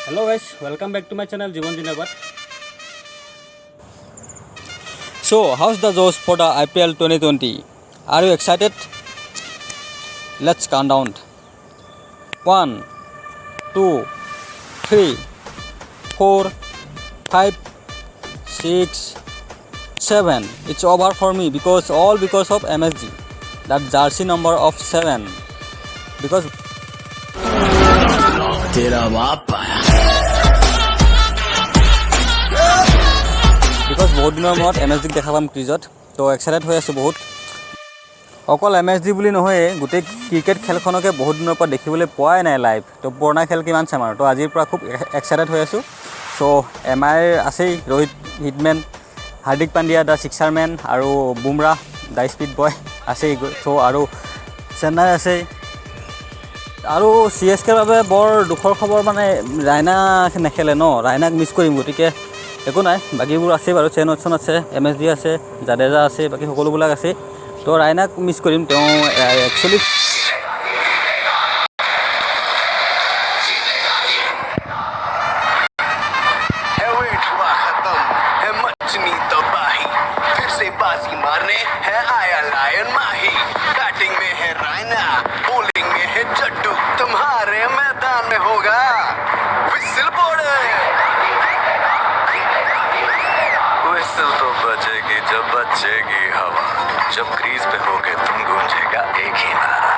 Hello guys, welcome back to my channel Jivan Jinabad. So, how's the Josh for the IPL 2020? Are you excited? Let's count down. 1, 2, 3, 4, 5, 6, 7. It's over for me because of MSG. That jersey number of 7. Because तेरा बाप आया बहुत दिনৰ মূৰত MSG দেখা পাম ক্ৰিজত তো excited হৈ আছোঁ বহুত অকল MSG বুলি নহয় গোটেই ক্ৰিকেট খেলখনকে বহুত দিনৰ পৰা দেখিবলৈ পোৱাই নাই লাইভ তো পুৰণা খেল কিমান চাম আৰু তো আজিৰ পৰা খুব এক্সাইটেড হৈ আছোঁ সো MI আছেই ৰোহিত হিটমেন হাৰ্দিক পাণ্ডিয়া দা সিক্সাৰমেন আৰু বুমৰাহ দা স্পীড বয় আছেই তো আৰু চেন্নাই আছেই আৰু CSKৰ বাবে বৰ দুখৰ খবৰ মানে ৰাইনা নেখেলে ন ৰাইনাক মিছ কৰিম গতিকে একো নাই বাকীবোৰ আছে বাৰু চেন অপশ্যন আছে MSG আছে জাডেজা আছে বাকী সকলোবিলাক আছে তো ৰাইনাক মিছ কৰিম তেওঁ একচুৱেলি बाजी मारने है आया लायन माही बैटिंग में है रायना बॉलिंग में है जट्टू तुम्हारे मैदान में होगा विसल बोर्ड विसल तो बजेगी जब बचेगी हवा जब क्रीज पे होगे तुम गूंजेगा एक ही नारा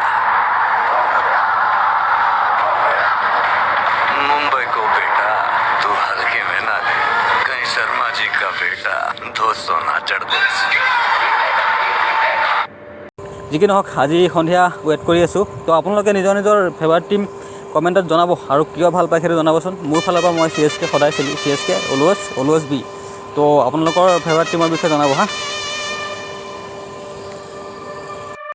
मुंबई को बेटा तू हल्के में ना ले कहीं शर्मा जी का बेटा 200 ना चढ़ दे যি কি নহওক আজি সন্ধিয়া ৱেইট কৰি আছোঁ তো আপোনালোকে নিজৰ নিজৰ ফেভাৰিট টিম কমেণ্টত জনাব আৰু কিয় ভাল পায় সেইটো জনাবচোন মোৰ ফালৰ পৰা মই CSK সদায় CSK অলৱেজ বি তো আপোনালোকৰ ফেভাৰিট টিমৰ বিষয়ে জনাব হা